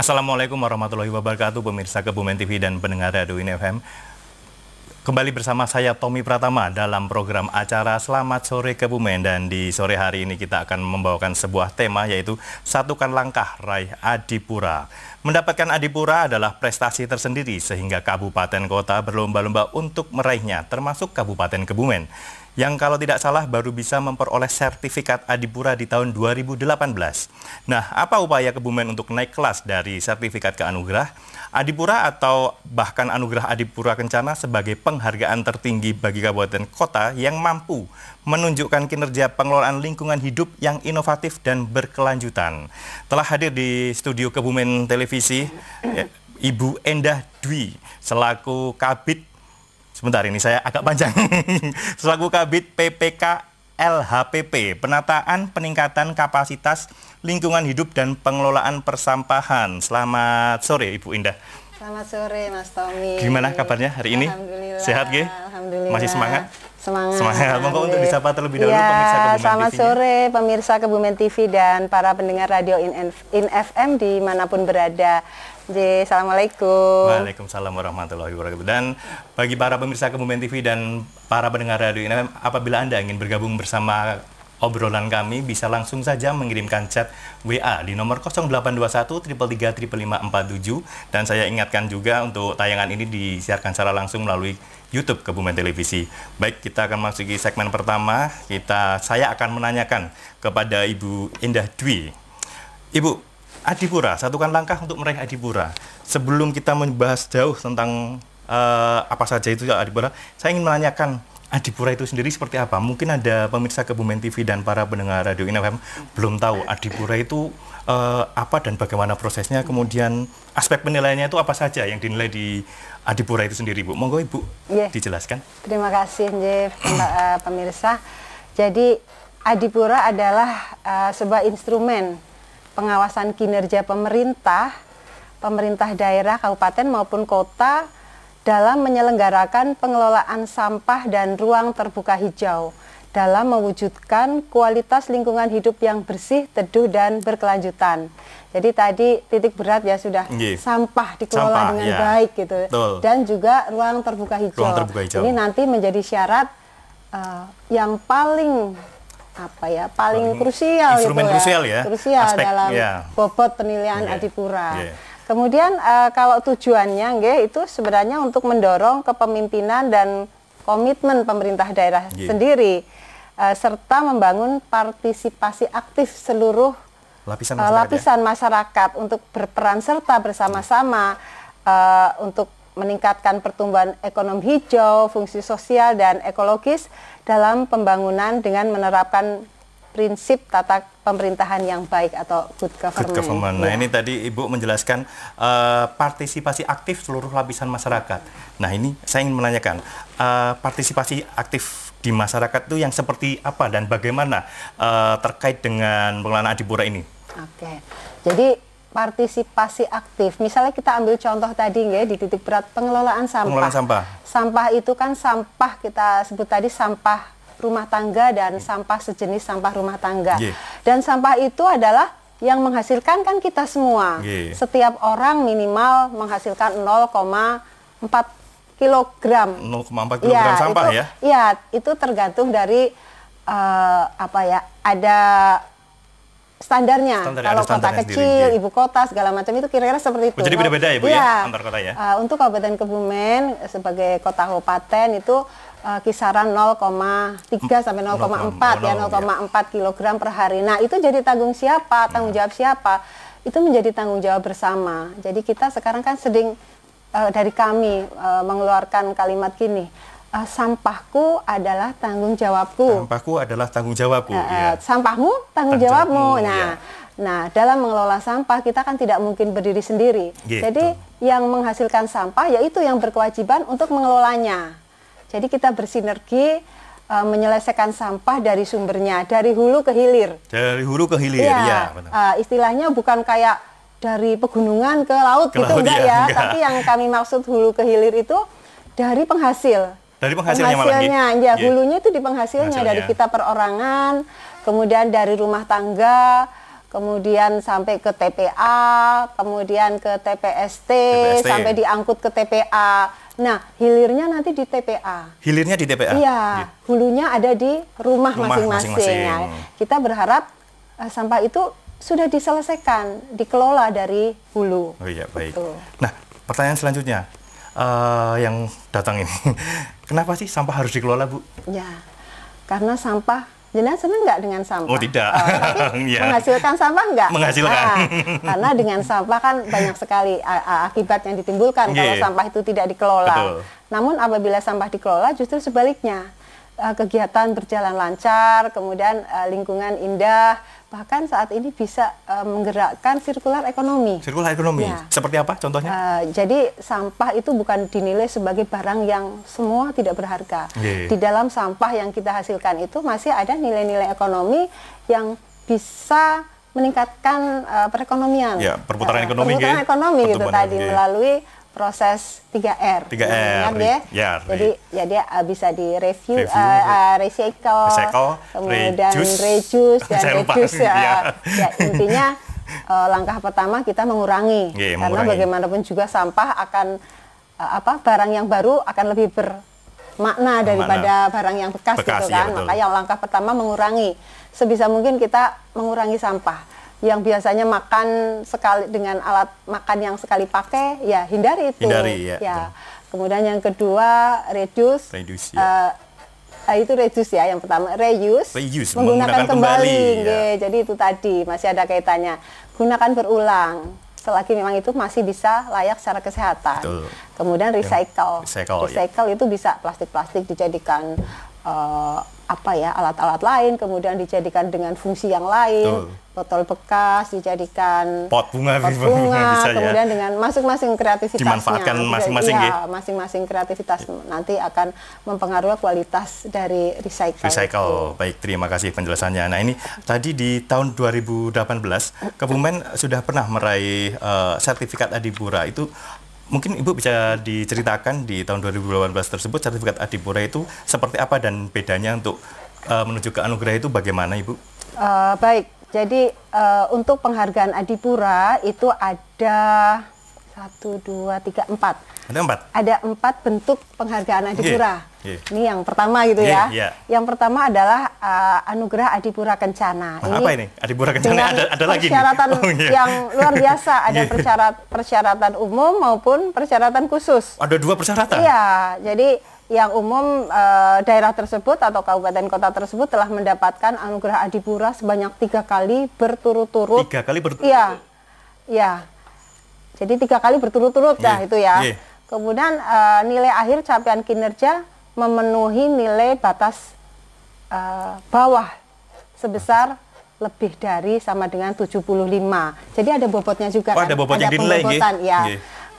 Assalamualaikum warahmatullahi wabarakatuh, pemirsa Kebumen TV dan pendengar Radio INFM. Kembali bersama saya Tommy Pratama dalam program acara Selamat Sore Kebumen, dan di sore hari ini kita akan membawakan sebuah tema, yaitu Satukan Langkah Raih Adipura. Mendapatkan Adipura adalah prestasi tersendiri sehingga kabupaten kota berlomba-lomba untuk meraihnya, termasuk Kabupaten Kebumen, yang kalau tidak salah baru bisa memperoleh sertifikat Adipura di tahun 2018. Nah, apa upaya Kebumen untuk naik kelas dari sertifikat ke anugerah? Adipura atau bahkan anugerah Adipura Kencana sebagai penghargaan tertinggi bagi kabupaten kota yang mampu menunjukkan kinerja pengelolaan lingkungan hidup yang inovatif dan berkelanjutan. Telah hadir di studio Kebumen Televisi Ibu Endah Dwi selaku Kabid, sebentar ini saya agak panjang, selaku Kabid PPK LHPP, Penataan Peningkatan Kapasitas Lingkungan Hidup dan Pengelolaan Persampahan. Selamat sore Ibu Endah. Selamat sore Mas Tommy. Gimana kabarnya hari ini? Alhamdulillah. Sehat ge? Alhamdulillah. Masih semangat? Semangat. Monggo untuk disapa terlebih dahulu pemirsa Kebumen selamat TV. sore pemirsa Kebumen TV dan para pendengar radio INFM dimanapun berada. Assalamualaikum. Waalaikumsalam warahmatullahi wabarakatuh. Dan bagi para pemirsa Kebumen TV dan para pendengar radio INFM, apabila Anda ingin bergabung bersama obrolan kami, bisa langsung saja mengirimkan chat WA di nomor 0821 333 55547. Dan saya ingatkan juga untuk tayangan ini disiarkan secara langsung melalui YouTube Kebumen Televisi. Baik, kita akan masuki segmen pertama. Saya akan menanyakan kepada Ibu Endah Dwi. Ibu, Adipura, satukan langkah untuk meraih Adipura. Sebelum kita membahas jauh tentang apa saja itu Adipura, saya ingin menanyakan Adipura itu sendiri seperti apa? Mungkin ada pemirsa Kebumen TV dan para pendengar Radio INFM belum tahu Adipura itu apa dan bagaimana prosesnya, kemudian aspek penilaiannya itu apa saja yang dinilai di Adipura itu sendiri, Bu. Monggo Ibu dijelaskan. Terima kasih, pemirsa. Jadi Adipura adalah sebuah instrumen pengawasan kinerja pemerintah daerah, kabupaten maupun kota dalam menyelenggarakan pengelolaan sampah dan ruang terbuka hijau dalam mewujudkan kualitas lingkungan hidup yang bersih, teduh, dan berkelanjutan. Jadi tadi titik berat ya sudah sampah dikelola dengan baik gitu. Betul. Dan juga ruang terbuka hijau. Ini nanti menjadi syarat yang paling paling krusial instrumen gitu krusial krusial aspek, dalam bobot penilaian Adipura. Kemudian kalau tujuannya itu sebenarnya untuk mendorong kepemimpinan dan komitmen pemerintah daerah sendiri, serta membangun partisipasi aktif seluruh lapisan masyarakat untuk berperan serta bersama-sama untuk meningkatkan pertumbuhan ekonomi hijau, fungsi sosial dan ekologis dalam pembangunan dengan menerapkan prinsip tata pemerintahan yang baik atau good government. Nah, ini tadi Ibu menjelaskan partisipasi aktif seluruh lapisan masyarakat. Nah, ini saya ingin menanyakan partisipasi aktif di masyarakat itu yang seperti apa dan bagaimana terkait dengan pengelolaan Adipura ini? Oke, jadi partisipasi aktif, misalnya kita ambil contoh tadi di titik berat pengelolaan sampah. Pengelolaan sampah. Sampah itu kan sampah kita sebut tadi sampah rumah tangga dan sampah sejenis sampah rumah tangga. Dan sampah itu adalah yang menghasilkan kan kita semua. Setiap orang minimal menghasilkan 0,4 kilogram. 0,4 kilogram sampah itu, ya? Iya, itu tergantung dari ada standarnya. Kalau kota kecil, ibu kota, segala macam itu kira-kira seperti itu. Jadi beda-beda ya Bu ya, antar kota ya? Untuk Kabupaten Kebumen sebagai kota kabupaten itu kisaran 0,3 sampai 0,4 ya, 0,4 kilogram per hari. Nah, itu jadi tanggung siapa? Tanggung jawab siapa? Itu menjadi tanggung jawab bersama. Jadi kita sekarang kan sedang dari kami mengeluarkan kalimat gini, sampahku adalah tanggung jawabku. Sampahku adalah tanggung jawabku. Sampahmu tanggung jawabmu. Nah, dalam mengelola sampah kita kan tidak mungkin berdiri sendiri. Jadi yang menghasilkan sampah yaitu yang berkewajiban untuk mengelolanya. Jadi kita bersinergi menyelesaikan sampah dari sumbernya, dari hulu ke hilir. Dari hulu ke hilir, ya. Istilahnya bukan kayak dari pegunungan ke laut gitu, enggak ya. Tapi yang kami maksud hulu ke hilir itu dari penghasil. Dari penghasilnya ya, hulunya itu di penghasilnya dari kita perorangan, kemudian dari rumah tangga, kemudian sampai ke TPA, kemudian ke TPST, sampai diangkut ke TPA. Nah, hilirnya nanti di TPA. Hilirnya di TPA? Iya, hulunya ada di rumah masing-masing. Nah, kita berharap sampah itu sudah diselesaikan, dikelola dari hulu. Oh iya, baik. Betul. Nah, pertanyaan selanjutnya yang datang ini, kenapa sih sampah harus dikelola, Bu? Ya, karena sampah, jenengan senang nggak dengan sampah? Oh tidak. Tapi menghasilkan sampah nggak? Menghasilkan. Karena dengan sampah kan banyak sekali akibat yang ditimbulkan kalau sampah itu tidak dikelola. Betul. Namun apabila sampah dikelola justru sebaliknya. Kegiatan berjalan lancar, kemudian lingkungan indah, bahkan saat ini bisa menggerakkan sirkular ekonomi. Sirkular ekonomi, ya. Seperti apa contohnya? Jadi sampah itu bukan dinilai sebagai barang yang semua tidak berharga. Di dalam sampah yang kita hasilkan itu masih ada nilai-nilai ekonomi yang bisa meningkatkan perekonomian. Ya, perputaran ekonomi. Perputaran ekonomi gitu tadi melalui proses 3R. 3R. Ya. Jadi bisa di-review, recycle, kemudian reduce dan reduce. Ya, intinya langkah pertama kita mengurangi. Karena bagaimanapun juga sampah akan barang yang baru akan lebih bermakna daripada barang yang bekas gitu kan. Ya, makanya langkah pertama mengurangi. Sebisa mungkin kita mengurangi sampah. Yang biasanya makan sekali dengan alat makan yang sekali pakai, ya hindari itu. Ya. Kemudian yang kedua reduce ya. Itu reduce ya. Yang pertama reuse menggunakan kembali. Ya. Jadi itu tadi masih ada kaitannya. Gunakan berulang. Selagi memang itu masih bisa layak secara kesehatan. Betul. Kemudian recycle itu bisa plastik-plastik dijadikan alat-alat lain, kemudian dijadikan dengan fungsi yang lain. Botol bekas dijadikan pot bunga bisa, kemudian dengan masing-masing kreativitasnya dimanfaatkan masing-masing ya, masing-masing kreativitas nanti akan mempengaruhi kualitas dari recycle. Baik, terima kasih penjelasannya. Nah, ini tadi di tahun 2018 Kebumen sudah pernah meraih sertifikat Adipura. Itu mungkin Ibu bisa diceritakan di tahun 2018 tersebut sertifikat Adipura itu seperti apa dan bedanya untuk menuju ke anugerah itu bagaimana, Ibu? Baik. Jadi untuk penghargaan Adipura itu ada 1, 2, 3, 4. Ada 4 bentuk penghargaan Adipura. Ini yang pertama gitu ya. Yang pertama adalah anugerah Adipura Kencana. Apa ini? Adipura Kencana ada lagi persyaratan yang luar biasa. Ada persyaratan umum maupun persyaratan khusus. Ada 2 persyaratan? Iya. Jadi yang umum daerah tersebut atau kabupaten kota tersebut telah mendapatkan anugerah Adipura sebanyak 3 kali berturut-turut. 3 kali berturut-turut? Iya. Jadi 3 kali berturut-turut itu ya. Kemudian nilai akhir capaian kinerja memenuhi nilai batas bawah sebesar lebih dari sama dengan 75. Jadi ada bobotnya juga kan? Ada bobotnya dinilai. Ya.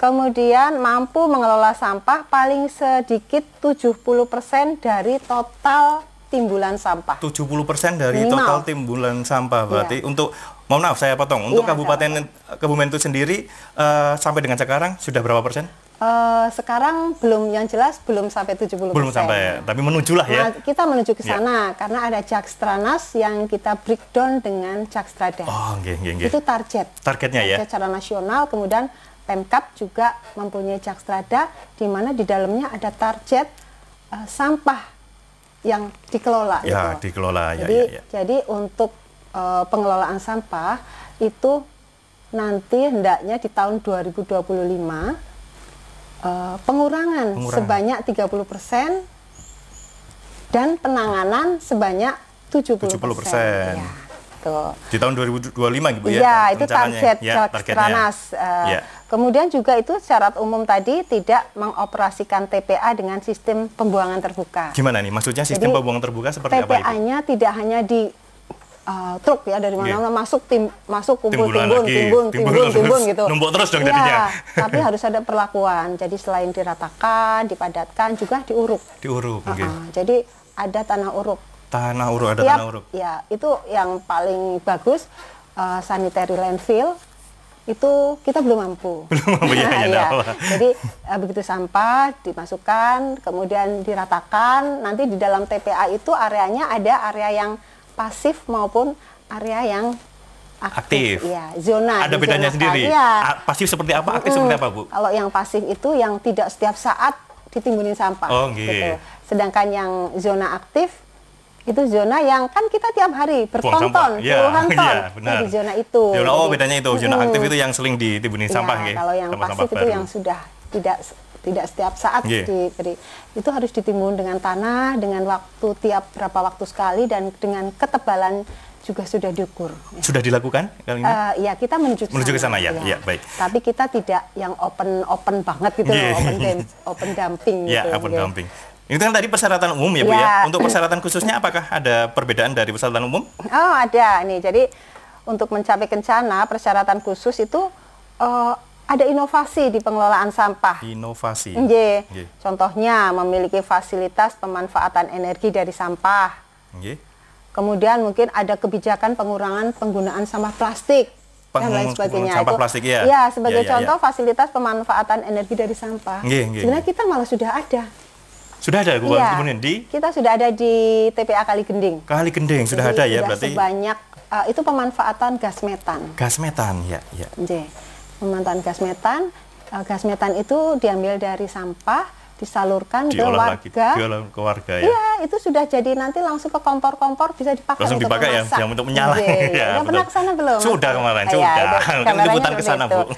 Kemudian mampu mengelola sampah paling sedikit 70% dari total timbulan sampah. 70% dari total timbulan sampah. Berarti untuk, mohon maaf saya potong, untuk Kabupaten Kebumen itu sendiri sampai dengan sekarang sudah berapa persen? Sekarang belum, yang jelas belum sampai 70%. Belum sampai, tapi menujulah ya. Kita menuju ke sana karena ada Jakstranas yang kita breakdown dengan Jakstrada. Itu targetnya ya. Target secara nasional, kemudian Pemkab juga mempunyai Jakstrada di mana di dalamnya ada target sampah yang dikelola. Ya, dikelola. Jadi untuk pengelolaan sampah itu nanti hendaknya di tahun 2025 pengurangan sebanyak 30% dan penanganan sebanyak 70%. Ya. Di tahun 2025 gitu ya? Iya, itu target Jakstranas. Kemudian juga itu syarat umum tadi tidak mengoperasikan TPA dengan sistem pembuangan terbuka. Gimana nih? Maksudnya sistem pembuangan terbuka seperti apa itu? TPA-nya tidak hanya di truk ya, dari mana-mana masuk kumpul timbun gitu. Numpuk terus dong jadinya. Tapi harus ada perlakuan. Jadi selain diratakan, dipadatkan, juga diuruk. Jadi ada tanah uruk. Tanah uruk. Ya, itu yang paling bagus. Sanitary landfill itu kita belum mampu. Jadi begitu sampah dimasukkan, kemudian diratakan. Nanti di dalam TPA itu areanya ada area yang pasif maupun area yang aktif. Ya, zona. Ada bedanya sendiri. Ya. Pasif seperti apa? Aktif seperti apa, Bu? Kalau yang pasif itu yang tidak setiap saat ditimbunin sampah. Oh, gitu. Sedangkan yang zona aktif itu zona yang kan kita tiap hari bertonton puluhan ton di zona itu. Zona, bedanya itu. Zona aktif itu yang sering ditimbunin sampah. Kalau yang pasif itu yang sudah tidak setiap saat diberi. Itu harus ditimbun dengan tanah, dengan waktu tiap berapa waktu sekali, dan dengan ketebalan juga sudah diukur. Sudah dilakukan kali ini? Ya, kita menuju ke sana ya. Ya, baik. Tapi kita tidak yang open banget gitu loh, open dumping gitu. Ya, open dumping. Itu kan tadi persyaratan umum ya, Bu ya. Untuk persyaratan khususnya apakah ada perbedaan dari persyaratan umum? Oh, ada nih. Jadi untuk mencapai kencana persyaratan khusus itu ada inovasi di pengelolaan sampah. Inovasi. Contohnya memiliki fasilitas pemanfaatan energi dari sampah. Kemudian mungkin ada kebijakan pengurangan penggunaan sampah plastik dan lain sebagainya. Sampah plastik ya. Ya, sebagai contoh fasilitas pemanfaatan energi dari sampah. Sebenarnya kita malah sudah ada. Sudah ada, kemudian di? Kita sudah ada di TPA Kali Gending. Kali Gending sudah ada ya, berarti? Sebanyak, itu pemanfaatan gas metan. Gas metan, ya. Pemanfaatan gas metan. Gas metan itu diambil dari sampah, disalurkan ke warga. Diolah ke warga ya. Iya, itu sudah jadi nanti langsung ke kompor-kompor, bisa dipakai langsung untuk dipakai memasak. Ya, untuk menyala. Udah pernah ke sana belum? Sudah kemarin, sudah. Kan liputan ke sana, Bu.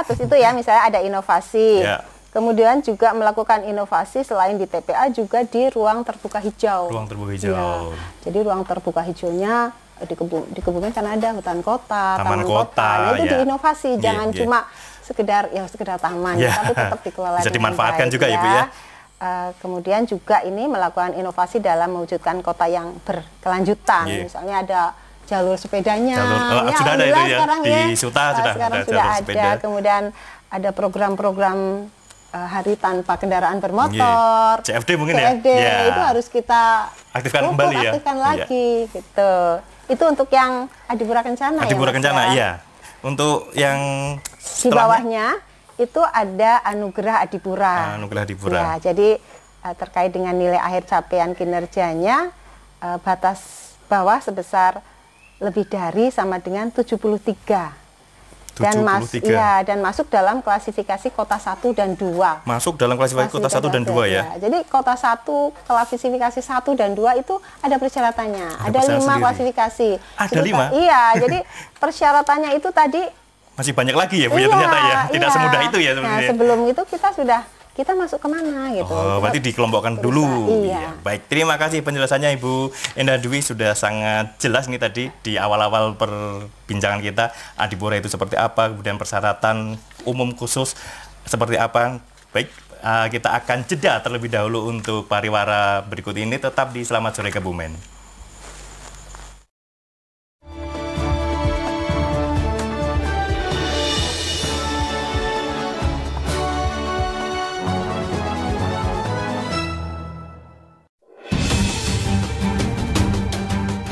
Terus itu ya, misalnya ada inovasi. Kemudian juga melakukan inovasi selain di TPA juga di ruang terbuka hijau. Ruang terbuka hijau. Jadi ruang terbuka hijaunya di Kebumen kan ada hutan kota, taman kota. Nah, itu diinovasi, jangan cuma sekedar taman, tapi tetap dikelola bisa dimanfaatkan juga ya. Ibu ya. Kemudian juga ini melakukan inovasi dalam mewujudkan kota yang berkelanjutan. Misalnya ada jalur sepedanya. Sudah ada itu ya. Di Suta sekarang sudah ada. Kemudian ada program-program hari tanpa kendaraan bermotor, CFD mungkin ya. Itu harus kita aktifkan kembali ya. Aktifkan lagi gitu. Itu untuk yang Adipura Kencana. Adipura Kencana, iya. Untuk yang di bawahnya itu ada Anugerah Adipura. Anugerah Adipura. Ya, jadi terkait dengan nilai akhir capaian kinerjanya, batas bawah sebesar lebih dari sama dengan 73. Dan masuk dalam klasifikasi kota 1 dan 2. Masuk dalam klasifikasi kota 1 dan 2 ya. Jadi kota 1, klasifikasi 1 dan 2 itu ada persyaratannya. Ada 5 klasifikasi. Ada 5? Iya, jadi persyaratannya itu tadi masih banyak lagi ya, Bu, ternyata ya. Tidak semudah itu ya sebenarnya. Nah, sebelum itu kita masuk kemana gitu. Berarti dikelompokkan dulu. Iya. Baik, terima kasih penjelasannya Ibu Endah Dwi, sudah sangat jelas nih tadi di awal-awal perbincangan kita. Adipura itu seperti apa, kemudian persyaratan umum khusus seperti apa. Baik, kita akan jeda terlebih dahulu untuk pariwara berikut ini. Tetap di Selamat Sore Kebumen.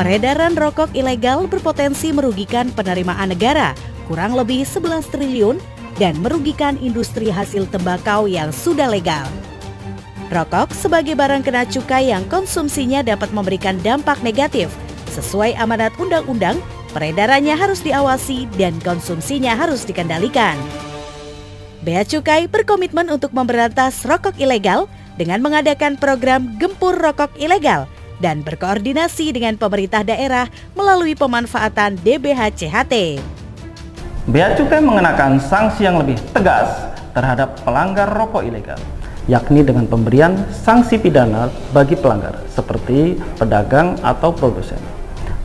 Peredaran rokok ilegal berpotensi merugikan penerimaan negara, kurang lebih 11 triliun, dan merugikan industri hasil tembakau yang sudah legal. Rokok sebagai barang kena cukai yang konsumsinya dapat memberikan dampak negatif. Sesuai amanat undang-undang, peredarannya harus diawasi dan konsumsinya harus dikendalikan. Bea Cukai berkomitmen untuk memberantas rokok ilegal dengan mengadakan program Gempur Rokok Ilegal dan berkoordinasi dengan pemerintah daerah melalui pemanfaatan DBH-CHT. Bea Cukai mengenakan sanksi yang lebih tegas terhadap pelanggar rokok ilegal, yakni dengan pemberian sanksi pidana bagi pelanggar seperti pedagang atau produsen,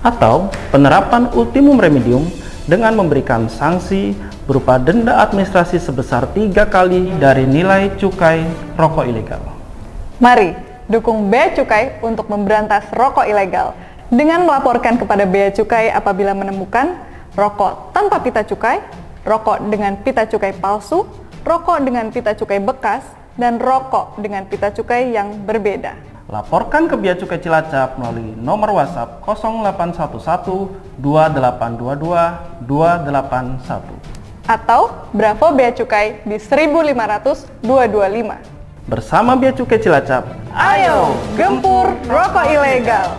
atau penerapan ultimum remedium dengan memberikan sanksi berupa denda administrasi sebesar 3 kali dari nilai cukai rokok ilegal. Mari dukung Bea Cukai untuk memberantas rokok ilegal dengan melaporkan kepada Bea Cukai apabila menemukan rokok tanpa pita cukai, rokok dengan pita cukai palsu, rokok dengan pita cukai bekas, dan rokok dengan pita cukai yang berbeda. Laporkan ke Bea Cukai Cilacap melalui nomor WhatsApp 0811 2822 281 atau Bravo Bea Cukai di 1500225. Bersama Bea Cukai Cilacap, ayo gempur rokok ilegal.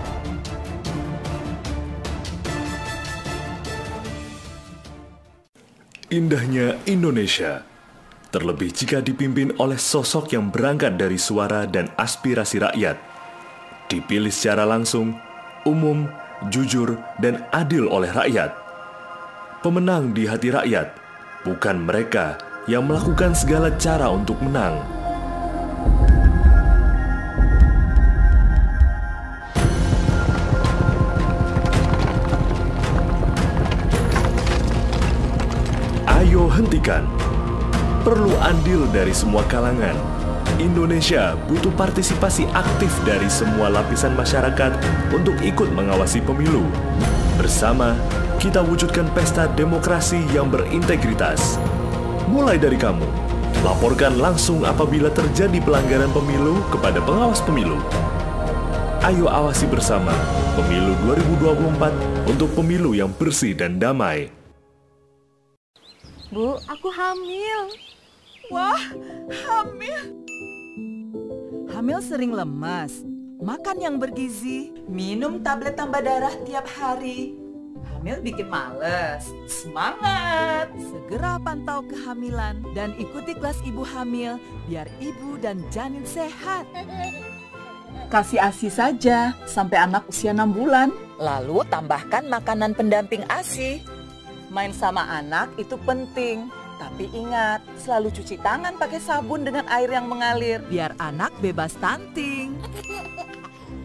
Indahnya Indonesia, terlebih jika dipimpin oleh sosok yang berangkat dari suara dan aspirasi rakyat, dipilih secara langsung, umum, jujur, dan adil oleh rakyat. Pemenang di hati rakyat, bukan mereka yang melakukan segala cara untuk menang. Ayo hentikan. Perlu andil dari semua kalangan. Indonesia butuh partisipasi aktif dari semua lapisan masyarakat untuk ikut mengawasi pemilu. Bersama, kita wujudkan pesta demokrasi yang berintegritas. Mulai dari kamu, laporkan langsung apabila terjadi pelanggaran pemilu kepada pengawas pemilu. Ayo awasi bersama Pemilu 2024 untuk pemilu yang bersih dan damai. Bu, aku hamil. Wah, hamil. Hamil sering lemas, makan yang bergizi, minum tablet tambah darah tiap hari. Hamil bikin males. Semangat! Segera pantau kehamilan dan ikuti kelas ibu hamil biar ibu dan janin sehat. Kasih ASI saja sampai anak usia 6 bulan. Lalu tambahkan makanan pendamping ASI. Main sama anak itu penting, tapi ingat, selalu cuci tangan pakai sabun dengan air yang mengalir biar anak bebas stunting.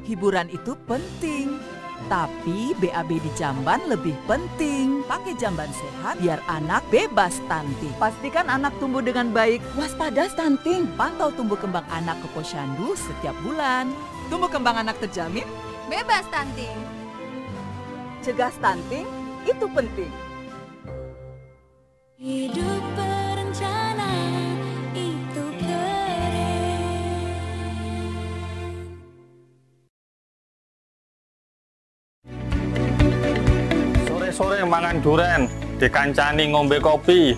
Hiburan itu penting, tapi BAB di jamban lebih penting. Pakai jamban sehat biar anak bebas stunting. Pastikan anak tumbuh dengan baik, waspada stunting. Pantau tumbuh kembang anak ke Posyandu setiap bulan. Tumbuh kembang anak terjamin, Bebas stunting. cegah stunting itu penting. Hidup berencana itu keren. Sore-sore mangan duren, dikancani ngombe kopi.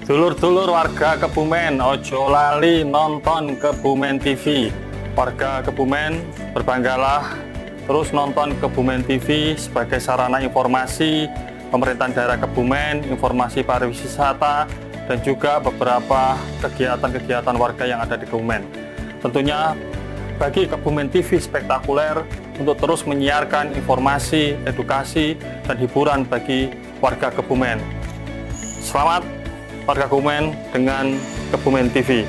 Dulur-dulur warga Kebumen, ojo lali nonton Kebumen TV. Warga Kebumen, berbanggalah terus nonton Kebumen TV sebagai sarana informasi pemerintahan daerah Kebumen, informasi pariwisata, dan juga beberapa kegiatan-kegiatan warga yang ada di Kebumen. Tentunya bagi Kebumen TV spektakuler untuk terus menyiarkan informasi, edukasi, dan hiburan bagi warga Kebumen. Selamat warga Kebumen dengan Kebumen TV.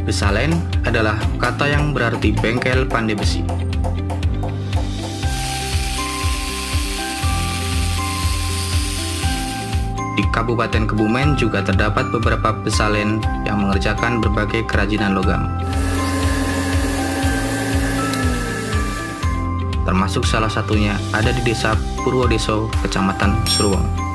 Besalen adalah kata yang berarti bengkel pandai besi. Di Kabupaten Kebumen juga terdapat beberapa besalen yang mengerjakan berbagai kerajinan logam. Termasuk salah satunya ada di Desa Purwodeso, Kecamatan Suruwong.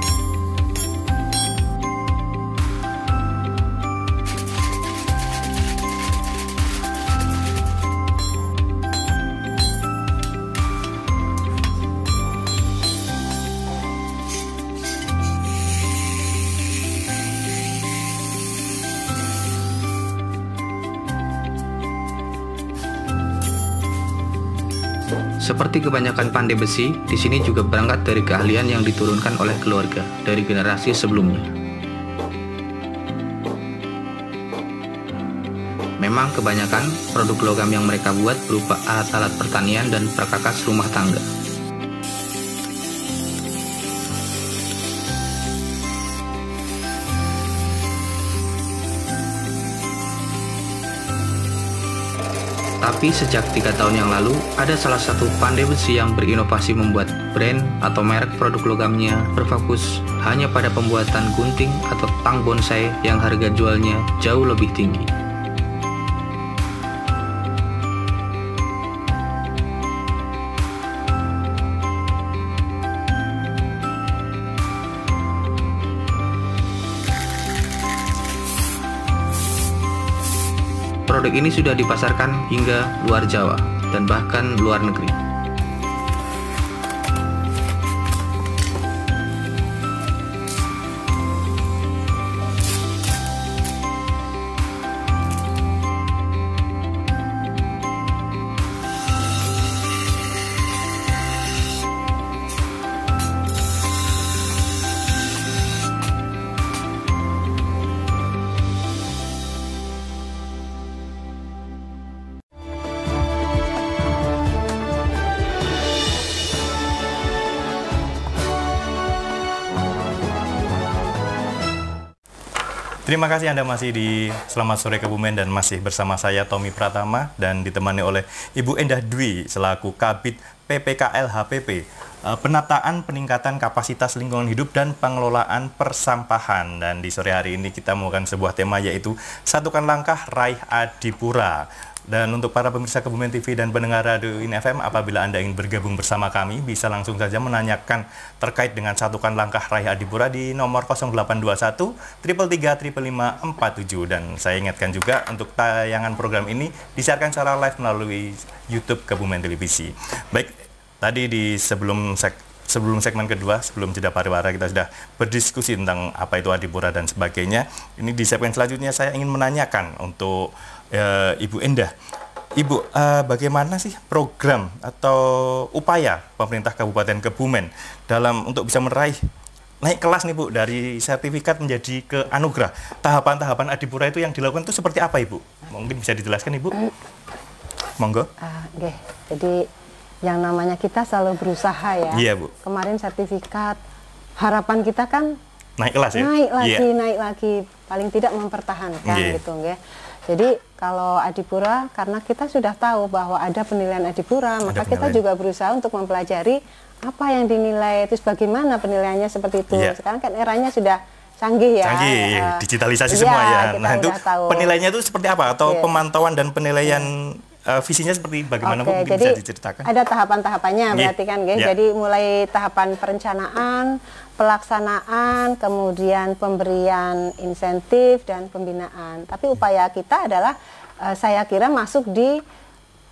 Seperti kebanyakan pandai besi, di sini juga berangkat dari keahlian yang diturunkan oleh keluarga dari generasi sebelumnya. Memang kebanyakan produk logam yang mereka buat berupa alat-alat pertanian dan perkakas rumah tangga. Tapi sejak 3 tahun yang lalu, ada salah satu pandai besi yang berinovasi membuat brand atau merek produk logamnya berfokus hanya pada pembuatan gunting atau tang bonsai yang harga jualnya jauh lebih tinggi. Produk ini sudah dipasarkan hingga luar Jawa dan bahkan luar negeri. Terima kasih Anda masih di Selamat Sore Kebumen dan masih bersama saya Tommy Pratama dan ditemani oleh Ibu Endah Dwi selaku Kabid PPKL HPP. Penataan peningkatan kapasitas lingkungan hidup dan pengelolaan persampahan. Dan di sore hari ini kita menggunakan sebuah tema yaitu Satukan Langkah Raih Adipura. Dan untuk para pemirsa Kebumen TV dan pendengar Radio IN FM, apabila Anda ingin bergabung bersama kami, bisa langsung saja menanyakan terkait dengan Satukan Langkah Raih Adipura di nomor 0821 333 55547. Dan saya ingatkan juga untuk tayangan program ini disiarkan secara live melalui YouTube Kebumen Televisi. Baik, tadi di sebelum segmen kedua, sebelum jeda pariwara, kita sudah berdiskusi tentang apa itu Adipura dan sebagainya. Ini di segmen selanjutnya saya ingin menanyakan untuk Ibu Endah. Ibu, bagaimana sih program atau upaya pemerintah Kabupaten Kebumen dalam untuk bisa meraih naik kelas nih Bu, dari sertifikat menjadi ke anugerah? Tahapan-tahapan Adipura itu yang dilakukan itu seperti apa Ibu? Mungkin bisa dijelaskan Ibu? Monggo. Oke. Jadi yang namanya kita selalu berusaha ya. Iya Bu. Kemarin sertifikat, harapan kita kan naik kelas ya? Naik lagi, paling tidak mempertahankan gitu nggih. Jadi kalau Adipura, karena kita sudah tahu bahwa ada penilaian Adipura, maka kita juga berusaha untuk mempelajari apa yang dinilai, terus bagaimana penilaiannya seperti itu. Sekarang kan eranya sudah canggih ya. Canggih, digitalisasi semua ya. Nah itu penilaiannya itu seperti apa? Atau pemantauan dan penilaian visinya seperti bagaimana Bu? Mungkin bisa diceritakan? Ada tahapan-tahapannya berarti kan, Jadi mulai tahapan perencanaan, pelaksanaan, kemudian pemberian insentif dan pembinaan. Tapi upaya kita adalah saya kira masuk di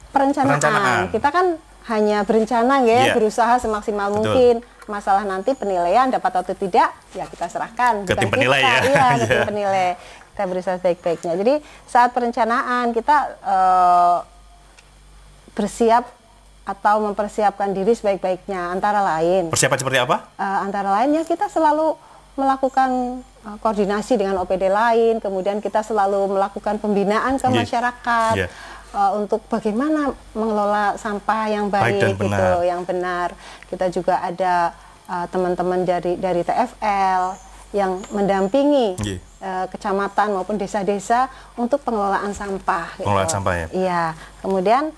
perencanaan. Kita kan hanya berencana berusaha semaksimal mungkin. Masalah nanti penilaian dapat atau tidak, ya kita serahkan ke tim penilai ya. Iya, ke tim penilai. Kita berusaha baik-baiknya. Jadi saat perencanaan kita bersiap atau mempersiapkan diri sebaik-baiknya, antara lain. Persiapan seperti apa? Antara lainnya kita selalu melakukan koordinasi dengan OPD lain, kemudian kita selalu melakukan pembinaan ke masyarakat untuk bagaimana mengelola sampah yang baik gitu, yang benar. Kita juga ada teman-teman dari TFL yang mendampingi kecamatan maupun desa-desa untuk pengelolaan sampah. Pengelolaan sampah ya? Iya. Kemudian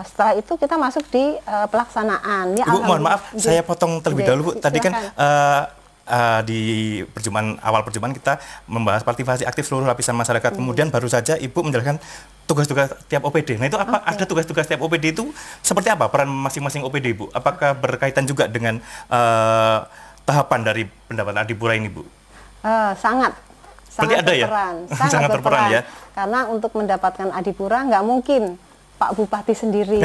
setelah itu kita masuk di pelaksanaan. Ya, Ibu, mohon maaf, saya potong terlebih dahulu Bu. Tadi kan di awal perjumpaan kita membahas partisipasi aktif seluruh lapisan masyarakat. Kemudian baru saja Ibu menjelaskan tugas-tugas tiap OPD. Nah itu apa? Ada tugas-tugas tiap OPD itu seperti apa peran masing-masing OPD Bu? Apakah berkaitan juga dengan tahapan dari pendapat Adipura ini Bu? Sangat berperan. Ya? Sangat berperan ya. Karena untuk mendapatkan Adipura nggak mungkin Pak Bupati sendiri,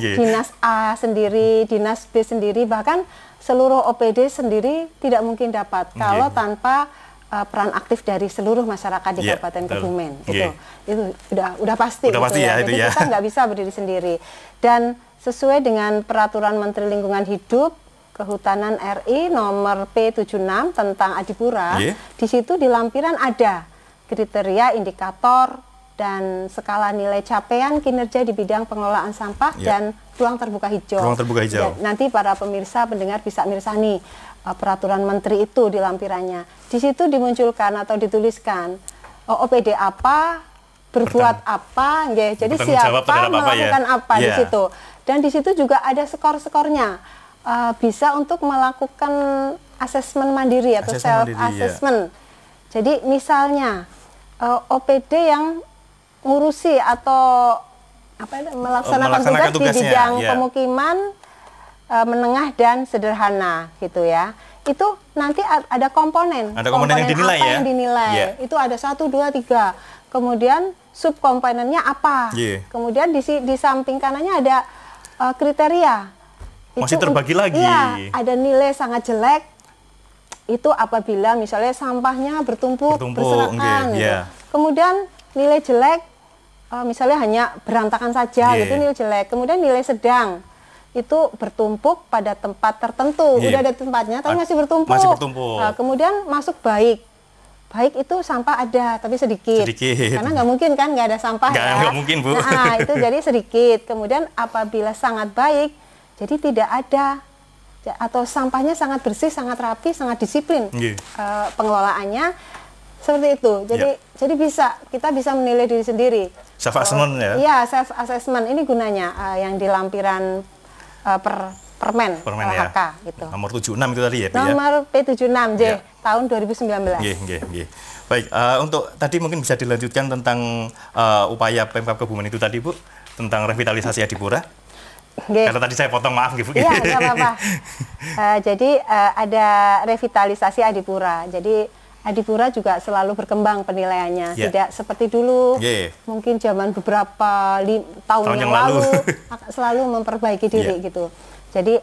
Dinas A sendiri, Dinas B sendiri, bahkan seluruh OPD sendiri tidak mungkin dapat kalau tanpa peran aktif dari seluruh masyarakat di Kabupaten Kebumen. Itu udah pasti. Jadi kita nggak bisa berdiri sendiri. Dan sesuai dengan Peraturan Menteri Lingkungan Hidup Kehutanan RI nomor P76 tentang Adipura, di situ di lampiran ada kriteria, indikator, dan skala nilai capaian kinerja di bidang pengelolaan sampah dan ruang terbuka hijau. Ruang terbuka hijau. Nanti para pemirsa, pendengar bisa mirsani peraturan menteri itu di lampirannya. Di situ dimunculkan atau dituliskan OPD apa, berbuat apa, jadi siapa melakukan apa di situ. Dan di situ juga ada skor-skornya. Bisa untuk melakukan asesmen mandiri atau self-assessment. Jadi misalnya OPD yang ngurusi atau melaksanakan tugas di bidang pemukiman menengah dan sederhana gitu ya. Itu nanti ada komponen. Ada komponen yang dinilai apa yang dinilai. Itu ada 1, 2, 3. Kemudian subkomponennya apa. Kemudian di samping kanannya ada kriteria. Masih terbagi lagi. Iya, ada nilai sangat jelek. Itu apabila misalnya sampahnya bertumpuk berserakan. Gitu. Kemudian nilai jelek misalnya hanya berantakan saja, gitu nilai jelek. Kemudian nilai sedang itu bertumpuk pada tempat tertentu, udah ada tempatnya, tapi masih bertumpuk. Kemudian masuk baik. Baik itu sampah ada, tapi sedikit. Karena nggak mungkin kan, nggak ada sampah Nggak mungkin Bu. Nah itu jadi sedikit. Kemudian apabila sangat baik, jadi tidak ada atau sampahnya sangat bersih, sangat rapi, sangat disiplin pengelolaannya. Seperti itu. Jadi kita bisa menilai diri sendiri. Self assessment ya? Iya, self assessment ini gunanya yang di lampiran permen ya. HK gitu. Nomor 76 itu tadi ya, Bu? Nomor P76J tahun 2019. Nggih. Baik, untuk tadi mungkin bisa dilanjutkan tentang upaya Pemkab Kebumen itu tadi, Bu, tentang revitalisasi Adipura. Karena tadi saya potong, maaf Bu. Iya, nggak apa-apa. Jadi ada revitalisasi Adipura. Jadi Adipura juga selalu berkembang penilaiannya, tidak seperti dulu. Mungkin zaman beberapa tahun yang lalu selalu memperbaiki diri gitu. Jadi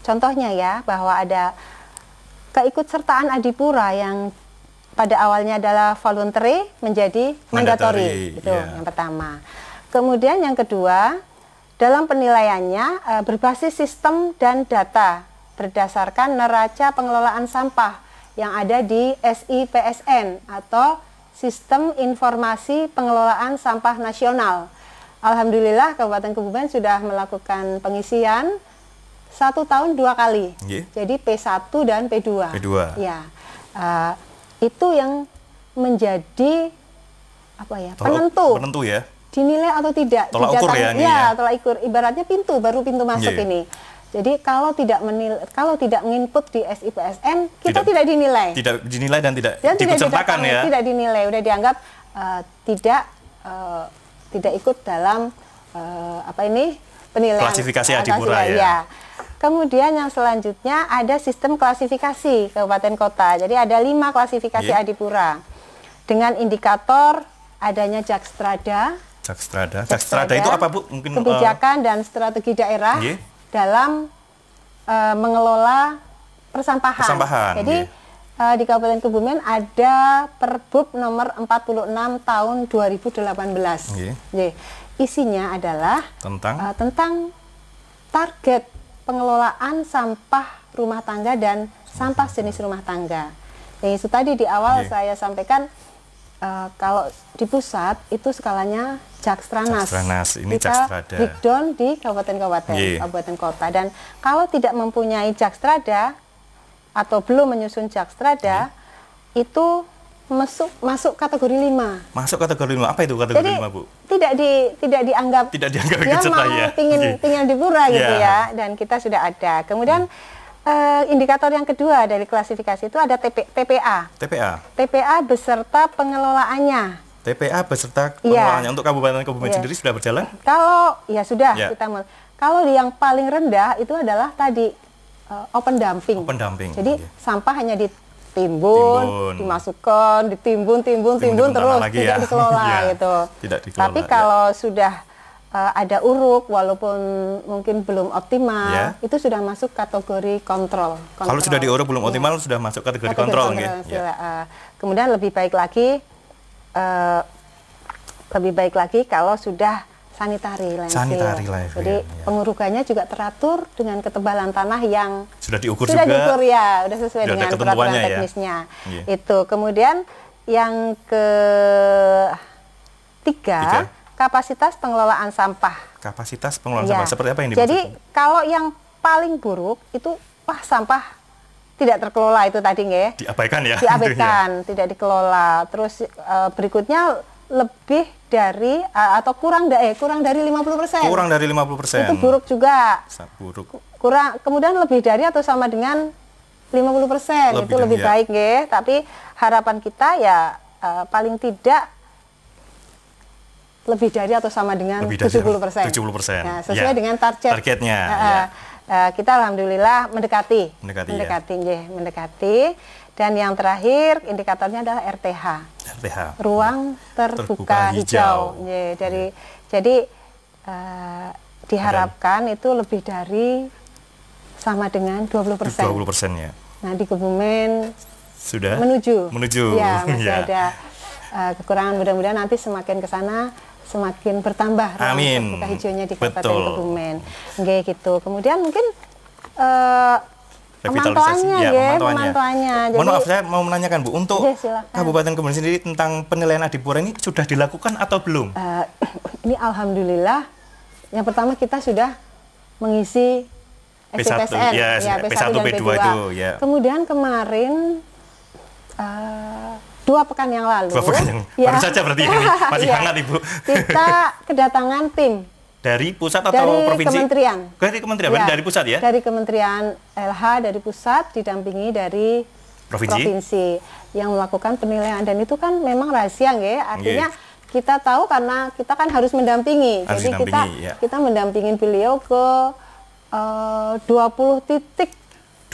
contohnya ya, bahwa ada keikutsertaan Adipura yang pada awalnya adalah voluntary menjadi mandatory. Itu yang pertama. Kemudian yang kedua, dalam penilaiannya berbasis sistem dan data berdasarkan neraca pengelolaan sampah yang ada di SIPSN atau Sistem Informasi Pengelolaan Sampah Nasional. Alhamdulillah Kabupaten Kebumen sudah melakukan pengisian 1 tahun 2 kali. Jadi P1 dan P2. Ya, itu yang menjadi penentu ya. Dinilai atau tidak. Tolak ukur ya. Tolak ukur. Ibaratnya baru pintu masuk ini. Jadi kalau tidak menginput di SIPSN, kita tidak dinilai. Tidak dinilai dan tidak diikutsertakan ya. Tidak dinilai, udah dianggap tidak ikut dalam penilaian klasifikasi Adipura ya. Kemudian yang selanjutnya ada sistem klasifikasi kabupaten kota. Jadi ada 5 klasifikasi Adipura dengan indikator adanya Jakstrada. Jakstrada itu apa, Bu? Mungkin kebijakan dan strategi daerah dalam mengelola persampahan. Jadi di Kabupaten Kebumen ada Perbub nomor 46 tahun 2018. Isinya adalah tentang target pengelolaan sampah rumah tangga dan sampah jenis rumah tangga. Yang itu tadi di awal saya sampaikan, kalau di pusat itu skalanya Jakstranas. Ini kita Jakstrada. breakdown di kabupaten kota. Dan kalau tidak mempunyai Jakstrada atau belum menyusun Jakstrada, itu masuk kategori 5. Masuk kategori 5. Apa itu kategori 5, Bu? Tidak dianggap dia mau pingin Adipura gitu ya. Dan kita sudah ada. Kemudian indikator yang kedua dari klasifikasi itu ada TPA beserta pengelolaannya. TPA beserta pengelolaannya untuk Kabupaten Kebumen sendiri sudah berjalan? Kalau kalau yang paling rendah itu adalah tadi open dumping. Jadi sampah hanya ditimbun, dimasukkan, ditimbun terus tidak dikelola gitu. Tapi kalau sudah ada uruk walaupun mungkin belum optimal, itu sudah masuk kategori kontrol. Kalau sudah diuruk belum optimal sudah masuk kategori kontrol. Kemudian lebih baik lagi kalau sudah sanitary landfill. Jadi pengurukannya juga teratur dengan ketebalan tanah yang sudah diukur sudah sesuai dengan peraturan teknisnya. Itu. Kemudian yang ketiga, kapasitas pengelolaan sampah. Kapasitas pengelolaan sampah seperti apa yang dimaksud? Jadi kalau yang paling buruk itu sampah tidak terkelola itu tadi nggih. Diabaikan ya. Diabaikan, tidak dikelola. Terus berikutnya lebih dari atau kurang dari 50%. Kurang dari 50%. Itu buruk juga. Buruk. Kemudian lebih dari atau sama dengan 50%. Itu lebih baik nggih. Tapi harapan kita ya paling tidak lebih dari atau sama dengan 70%. Nah, sesuai dengan targetnya. Kita alhamdulillah mendekati. Dan yang terakhir indikatornya adalah RTH. Ruang terbuka hijau. Jadi diharapkan itu lebih dari sama dengan 20%. 20% ya. Nah, di Kebumen sudah menuju. Ya, masih ada kekurangan, mudah-mudahan nanti semakin ke sana semakin bertambah ruang terbuka hijaunya di Kabupaten Kebumen. Gitu. Kemudian mungkin pemantauannya. Mohon maaf, saya mau menanyakan Bu, untuk Kabupaten Kebumen sendiri tentang penilaian Adipura ini sudah dilakukan atau belum? Ini alhamdulillah, yang pertama kita sudah mengisi SIPSN, P1, P2 itu. Kemudian kemarin 2 pekan yang lalu. 2 pekan yang baru saja berarti ini masih hangat Ibu. Kita kedatangan tim dari pusat atau dari provinsi? Kementerian. Dari kementerian, dari pusat ya? Dari Kementerian LH, dari pusat, didampingi dari provinsi yang melakukan penilaian. Dan itu kan memang rahasia, nggih. Artinya kita tahu karena kita kan harus mendampingi. Jadi kita mendampingin beliau ke 20 titik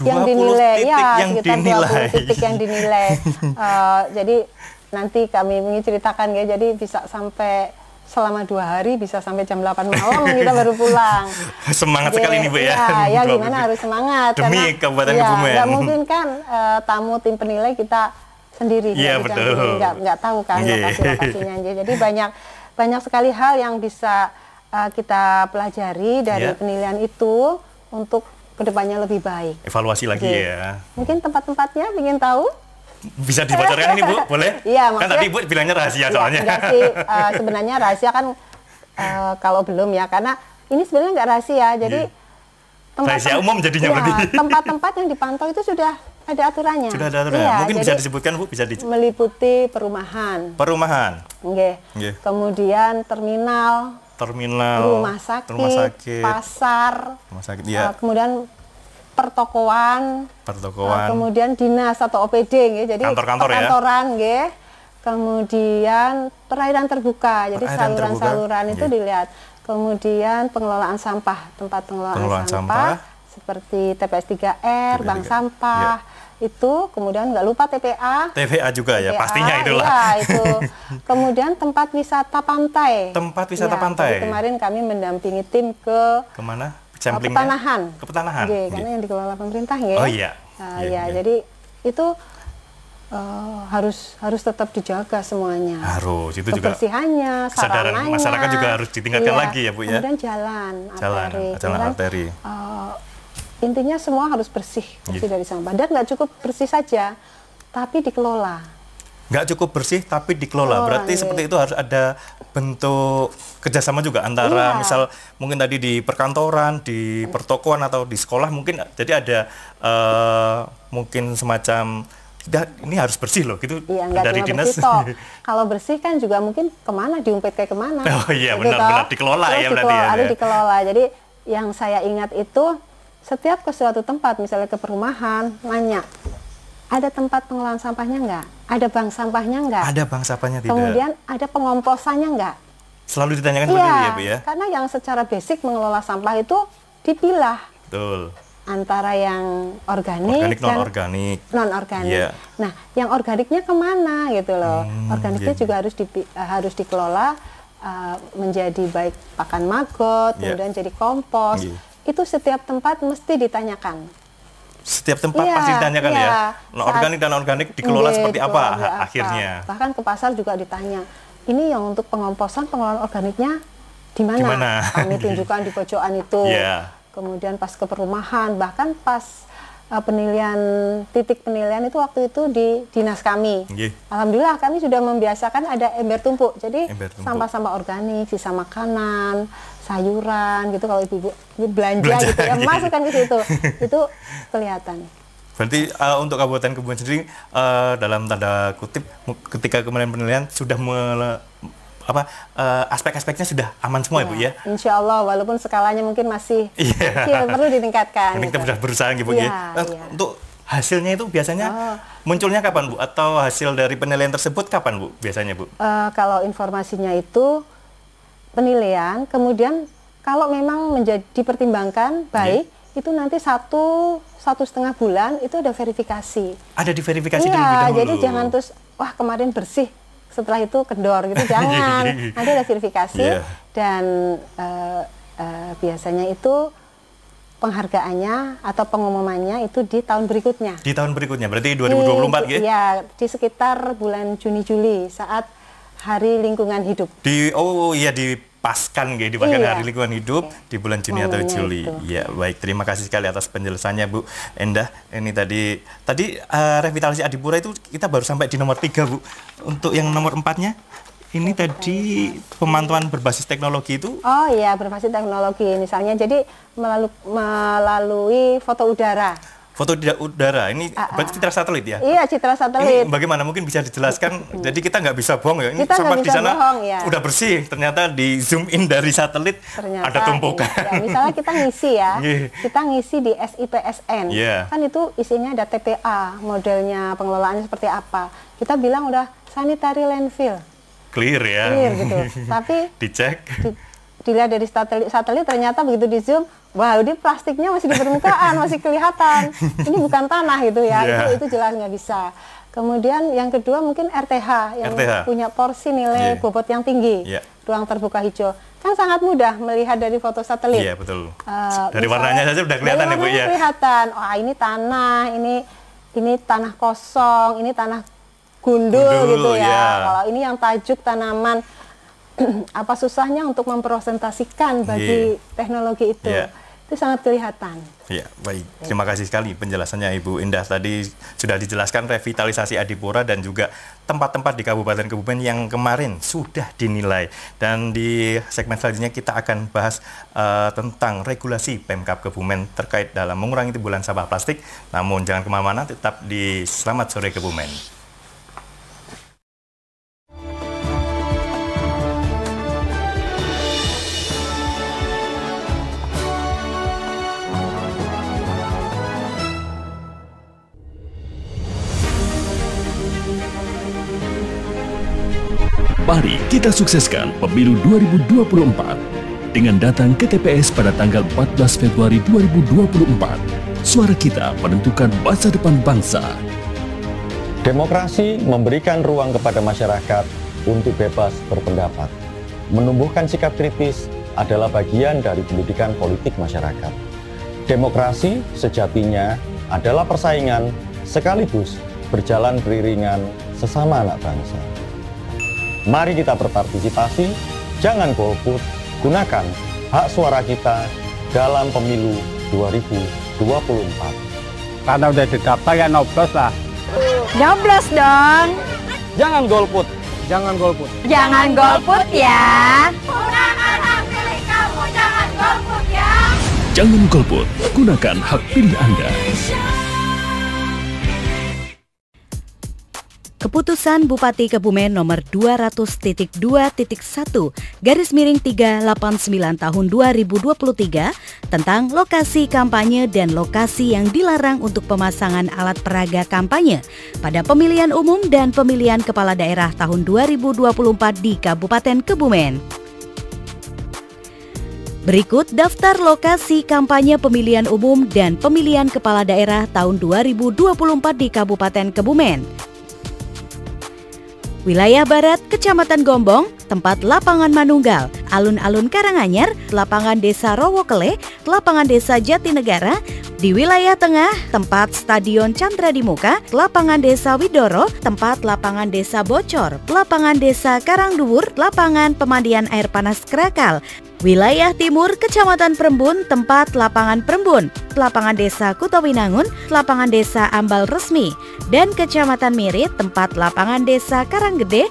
yang dinilai. Sekitar 20 titik yang dinilai. Jadi nanti kami ingin ceritakan ya, jadi bisa sampai selama 2 hari, bisa sampai jam 8 malam kita baru pulang. Semangat sekali nih Bu ya. Ya gimana harus semangat. Demi Kabupaten Kebumen. Nggak mungkin kan tamu tim penilai kita sendiri. Iya betul. Nggak tahu kan lokasi-lokasinya. Jadi banyak sekali hal yang bisa kita pelajari dari penilaian itu untuk kedepannya lebih baik. Evaluasi lagi ya. Mungkin tempat-tempatnya ingin tahu? Bisa dibocorkan ini Bu, boleh? Iya, kan tadi Bu bilangnya rahasia soalnya. Sebenarnya rahasia kan kalau belum ya, karena ini sebenarnya nggak rahasia. Jadi rahasia umum jadinya berarti. Tempat-tempat yang dipantau itu sudah ada aturannya. Sudah ada aturannya. Mungkin bisa disebutkan Bu, bisa meliputi perumahan. Kemudian terminal, rumah sakit, pasar, kemudian pertokoan, kemudian dinas atau OPD, jadi perkantoran, kemudian perairan terbuka, jadi saluran-saluran itu dilihat, kemudian pengelolaan sampah, tempat pengelolaan sampah seperti TPS 3R, bank sampah, itu, kemudian nggak lupa TPA juga ya, pastinya itulah. Iya, itu. Kemudian tempat wisata pantai. Tempat wisata pantai. Kemarin kami mendampingi tim ke kemana? Petanahan. Karena yang dikelola pemerintah ya. Oh iya. Jadi itu harus tetap dijaga semuanya. Harus, itu juga. Kebersihannya, kesadaran masyarakat juga harus ditingkatkan lagi ya Bu ya. Kemudian jalan arteri. Intinya semua harus bersih dari sampah. Dan nggak cukup bersih saja, tapi dikelola. Nggak cukup bersih tapi dikelola. Berarti seperti itu harus ada bentuk kerjasama juga antara misal mungkin tadi di perkantoran, di pertokoan atau di sekolah mungkin. Jadi ada mungkin semacam ini harus bersih loh gitu dari dinas. Kalau bersih kan juga mungkin kemana, diumpet kayak kemana. Oh iya benar-benar dikelola ya berarti ya. Ada dikelola. Jadi yang saya ingat itu setiap ke suatu tempat, misalnya ke perumahan, nanya, ada tempat pengelolaan sampahnya nggak? Ada bank sampahnya nggak? Ada bank sampahnya tidak. Kemudian ada pengomposannya nggak? Selalu ditanyakan seperti itu ya Bu ya? Karena yang secara basic mengelola sampah itu dipilah. Betul. Antara yang organik dan non-organik. Nah, yang organiknya kemana gitu loh? Organiknya juga harus dikelola menjadi baik pakan maggot, kemudian jadi kompos. Itu setiap tempat mesti ditanyakan. Setiap tempat pasti ditanyakan ya. Organik dan organik dikelola seperti apa akhirnya. Bahkan ke pasar juga ditanya. Ini yang untuk pengomposan, pengelolaan organiknya di mana? Kami tunjukkan di pojokan itu. Kemudian pas ke perumahan, bahkan pas titik penilaian itu waktu itu di dinas kami. Alhamdulillah kami sudah membiasakan ada ember tumpuk. Jadi sampah-sampah organik, sisa makanan, sayuran gitu, kalau ibu belanja gitu ya, masukkan ke situ. Itu kelihatan. Berarti untuk Kabupaten Kebumen sendiri dalam tanda kutip ketika kemarin penilaian sudah aspek-aspeknya sudah aman semua ya Bu ya? Insya Allah, walaupun skalanya mungkin masih perlu ditingkatkan. Ini kita sudah berusaha gitu ya. Untuk hasilnya itu biasanya munculnya kapan Bu? Atau hasil dari penilaian tersebut kapan Bu biasanya Bu? Kalau informasinya itu penilaian, kemudian kalau memang dipertimbangkan baik, itu nanti 1,5 bulan itu ada verifikasi. Ada diverifikasi dulu. Jadi jangan terus wah kemarin bersih, setelah itu kendor gitu, jangan. Nanti ada verifikasi dan biasanya itu penghargaannya atau pengumumannya itu di tahun berikutnya. Di tahun berikutnya, berarti 2024 gitu? Iya, di sekitar bulan Juni-Juli saat Hari Lingkungan Hidup. Dipaskan gitu, Hari Lingkungan Hidup di bulan Juni atau Juli. Ya, baik. Terima kasih sekali atas penjelasannya Bu Endah. Ini tadi revitalisasi Adipura itu kita baru sampai di nomor 3 Bu. Untuk yang nomor 4-nya ini tadi pemantauan berbasis teknologi itu. Oh iya, berbasis teknologi misalnya. Jadi melalui foto udara. Foto di udara, ini berarti citra satelit ya? Iya, citra satelit. Ini bagaimana, mungkin bisa dijelaskan? Jadi kita nggak bisa bohong ya, ini Kita sampah nggak di bisa sana bohong, ya. udah bersih, ternyata di zoom in dari satelit Ternyata ada tumpukan. Ya, misalnya kita ngisi ya, kita ngisi di SIPSN, kan itu isinya ada TPA, modelnya pengelolaannya seperti apa. Kita bilang udah sanitary landfill. Clear ya. Clear gitu. Tapi dicek. Dilihat dari satelit ternyata begitu di zoom, wah ini plastiknya masih di permukaan, masih kelihatan. Ini bukan tanah gitu ya, itu jelas nggak bisa. Kemudian yang kedua mungkin RTH yang punya porsi nilai bobot yang tinggi, ruang terbuka hijau. Kan sangat mudah melihat dari foto satelit. Iya betul. Dari warnanya saja udah kelihatan ya Bu ya. Kelihatan, oh ini tanah, ini tanah kosong, ini tanah gundul gitu ya. Kalau ini yang tajuk tanaman, apa susahnya untuk mempresentasikan bagi teknologi itu. Itu sangat kelihatan. Ya, baik. Terima kasih sekali penjelasannya Ibu Indah. Tadi sudah dijelaskan revitalisasi Adipura dan juga tempat-tempat di Kabupaten Kebumen yang kemarin sudah dinilai. Dan di segmen selanjutnya kita akan bahas tentang regulasi Pemkab Kebumen terkait dalam mengurangi timbulan sampah plastik. Namun jangan kemana-mana, tetap di Selamat Sore Kebumen. Mari kita sukseskan pemilu 2024 dengan datang ke TPS pada tanggal 14 Februari 2024. Suara kita menentukan masa depan bangsa. Demokrasi memberikan ruang kepada masyarakat untuk bebas berpendapat. Menumbuhkan sikap kritis adalah bagian dari pendidikan politik masyarakat. Demokrasi sejatinya adalah persaingan sekaligus berjalan beriringan sesama anak bangsa. Mari kita berpartisipasi, jangan golput, gunakan hak suara kita dalam pemilu 2024. Karena udah didaftar ya nyoblos lah. Nyoblos dong. Jangan golput. Jangan golput. Jangan golput ya. Gunakan hak pilih kamu, jangan golput ya. Jangan golput, gunakan hak pilih Anda. Keputusan Bupati Kebumen nomor 200.2.1/389 tahun 2023 tentang lokasi kampanye dan lokasi yang dilarang untuk pemasangan alat peraga kampanye pada pemilihan umum dan pemilihan kepala daerah tahun 2024 di Kabupaten Kebumen. Berikut daftar lokasi kampanye pemilihan umum dan pemilihan kepala daerah tahun 2024 di Kabupaten Kebumen. Wilayah Barat, Kecamatan Gombong, tempat lapangan Manunggal, Alun-Alun Karanganyar, lapangan Desa Rowokele, lapangan Desa Jatinegara. Di wilayah Tengah, tempat Stadion Chandra di Muka, lapangan Desa Widoro, tempat lapangan Desa Bocor, lapangan Desa Karangduwur, lapangan pemandian air panas Krakal. Wilayah Timur, Kecamatan Prembun, tempat lapangan Prembun, lapangan Desa Kutowinangun, lapangan Desa Ambal Resmi, dan Kecamatan Mirit, tempat lapangan Desa Karanggede.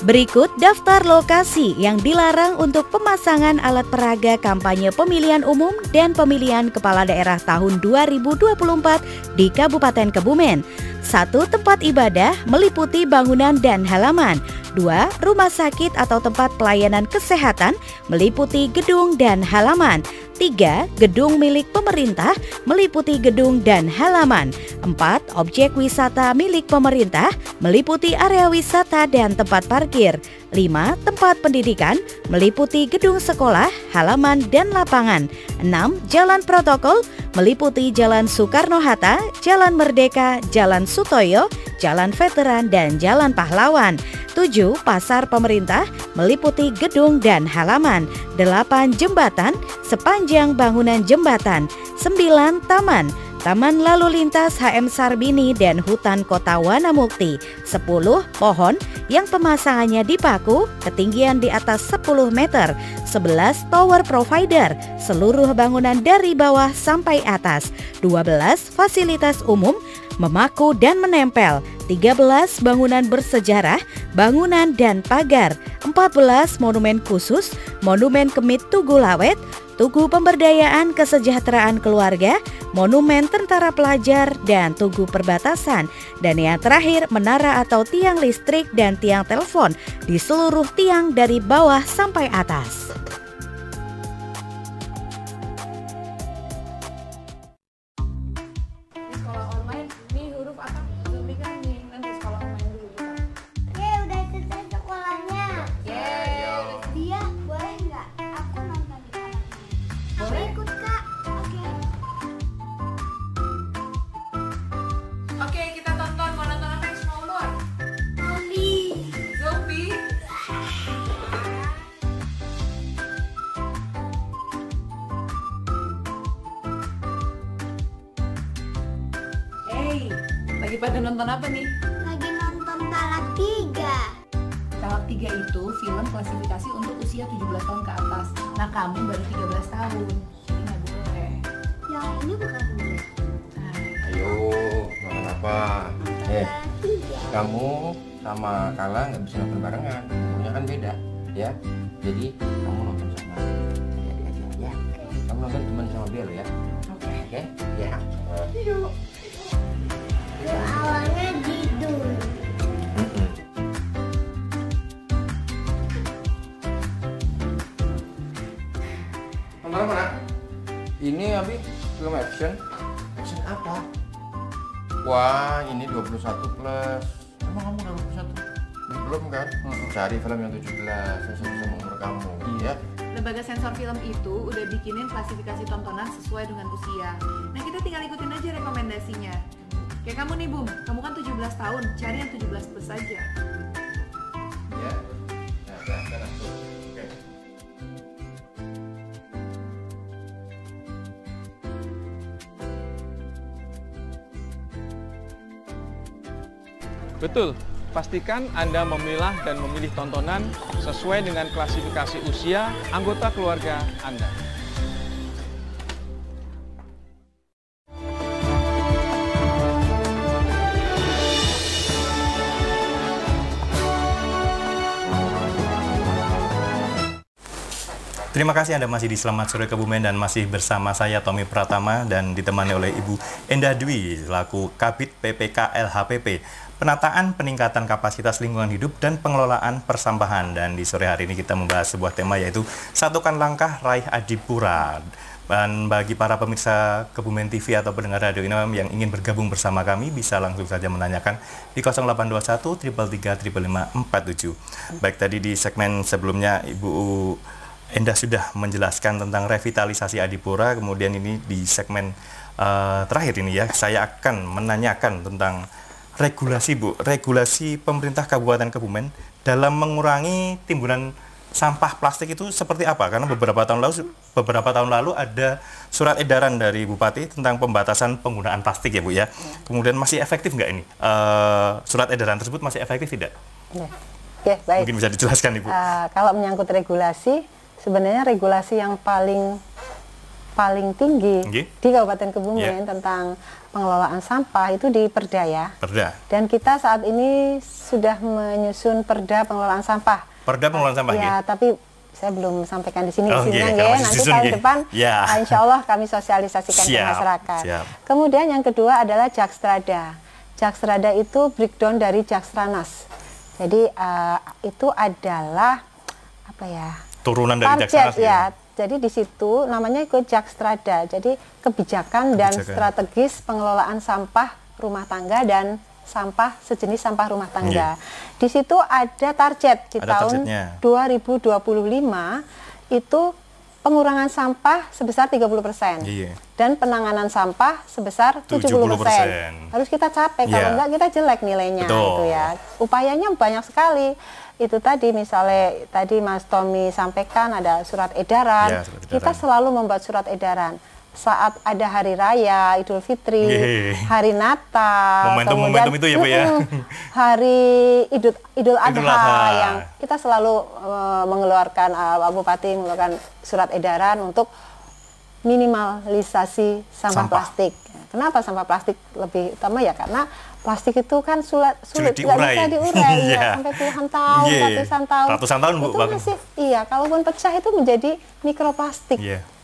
Berikut daftar lokasi yang dilarang untuk pemasangan alat peraga kampanye pemilihan umum dan pemilihan kepala daerah tahun 2024 di Kabupaten Kebumen. 1. Tempat ibadah meliputi bangunan dan halaman. 2. Rumah sakit atau tempat pelayanan kesehatan meliputi gedung dan halaman. 3. Gedung milik pemerintah meliputi gedung dan halaman. 4. Objek wisata milik pemerintah meliputi area wisata dan tempat parkir. 5. Tempat pendidikan meliputi gedung sekolah, halaman, dan lapangan. 6. Jalan protokol meliputi Jalan Soekarno-Hatta, Jalan Merdeka, Jalan Sutoyo, Jalan Veteran, dan Jalan Pahlawan. 7. Pasar pemerintah meliputi gedung dan halaman. 8. Jembatan sepanjang bangunan jembatan. 9. Taman lalu lintas HM Sarbini dan hutan kota Wanamukti. 10. Pohon yang pemasangannya dipaku ketinggian di atas 10 meter. 11. Tower provider seluruh bangunan dari bawah sampai atas. 12. Fasilitas umum memaku dan menempel. 13 bangunan bersejarah, bangunan dan pagar, 14 monumen khusus, monumen Kemit Tugu Lawet, Tugu Pemberdayaan Kesejahteraan Keluarga, Monumen Tentara Pelajar, dan Tugu Perbatasan. Dan yang terakhir, menara atau tiang listrik dan tiang telepon di seluruh tiang dari bawah sampai atas. Sekolah online, nih huruf apa? Zumi kan nih, nanti sekolah online dulu kita. Udah selesai sekolahnya. Dia boleh nggak? Aku nonton di kolam. Aku ikut Kak. Oke, kita tonton. Mau nonton apa yang semua umur? Zombie. Hey, lagi pada nonton apa nih? Lagi nonton Talak 3. Talak 3 itu film klasifikasi untuk usia 17 tahun ke atas. Nah, kamu baru 13 tahun. Jadi nggak boleh. Yang ini bukan boleh. Ayo, makan apa? Kamu sama Kala nggak bisa nonton barengan, umurnya kan beda, ya. Jadi kamu nonton sama adik aja, ya. Kamu nonton teman sama Bel, ya. Oke, ya. Yuk. Awalnya tidur. Nonton apa, Nak? Ini Abi, film action. Action apa? Wah, ini 21 plus. Emang kamu udah 21? Belum kan? Cari film yang 17 sesuai sama umur kamu. Iya. Lembaga sensor film itu udah bikinin klasifikasi tontonan sesuai dengan usia. Nah, kita tinggal ikutin aja rekomendasinya. Kayak kamu nih, Bum. Kamu kan 17 tahun. Cari yang 17 plus saja. Ya. Nah, oke. Betul, pastikan Anda memilah dan memilih tontonan sesuai dengan klasifikasi usia anggota keluarga Anda. Terima kasih Anda masih di Selamat Sore Kebumen dan masih bersama saya Tommy Pratama dan ditemani oleh Ibu Endah Dwi selaku Kabid PPK LHPP, penataan peningkatan kapasitas lingkungan hidup dan pengelolaan persampahan. Dan di sore hari ini kita membahas sebuah tema yaitu satukan langkah raih Adipura. Dan bagi para pemirsa Kebumen TV atau pendengar Radio INFM yang ingin bergabung bersama kami bisa langsung saja menanyakan di 0821 333 55547. Baik, tadi di segmen sebelumnya Ibu Endah sudah menjelaskan tentang revitalisasi Adipura, kemudian ini di segmen terakhir ini ya, saya akan menanyakan tentang regulasi Bu, regulasi pemerintah Kabupaten Kebumen dalam mengurangi timbunan sampah plastik itu seperti apa? Karena beberapa tahun lalu ada surat edaran dari Bupati tentang pembatasan penggunaan plastik ya Bu ya. Kemudian masih efektif nggak ini? Surat edaran tersebut masih efektif tidak? Ya, baik. Mungkin bisa dijelaskan Ibu. Kalau menyangkut regulasi, sebenarnya regulasi yang paling tinggi di Kabupaten Kebumen tentang pengelolaan sampah itu di Perda ya. Perda. Dan kita saat ini sudah menyusun Perda pengelolaan sampah. Perda pengelolaan sampah ya, tapi saya belum sampaikan di sini nanti tahun depan insya Allah kami sosialisasikan ke masyarakat. Kemudian yang kedua adalah Jakstrada. Jakstrada itu breakdown dari Jakstranas. Jadi itu adalah apa ya? Turunan dari Jakstranas ya. Jadi di situ namanya ikut Jakstrada. Jadi kebijakan dan strategis pengelolaan sampah rumah tangga dan sampah sejenis sampah rumah tangga. Di situ ada target di tahun 2025 itu pengurangan sampah sebesar 30% dan penanganan sampah sebesar 70%. Harus kita capai, kalau enggak kita jelek nilainya gitu ya. Upayanya banyak sekali. Itu tadi misalnya tadi Mas Tommy sampaikan ada surat edaran. Kita selalu membuat surat edaran saat ada hari raya, Idul Fitri, hari Natal, momentum itu ya Bu ya. Hari Idul Adha yang kita selalu mengeluarkan Bupati mengeluarkan surat edaran untuk minimalisasi sampah plastik. Kenapa sampah plastik lebih utama ya? Karena plastik itu kan sulit nggak diurai. bisa diurai ya, Yeah. sampai puluhan tahun, Ratusan tahun Bu. itu masih, iya, kalaupun pecah itu menjadi mikroplastik.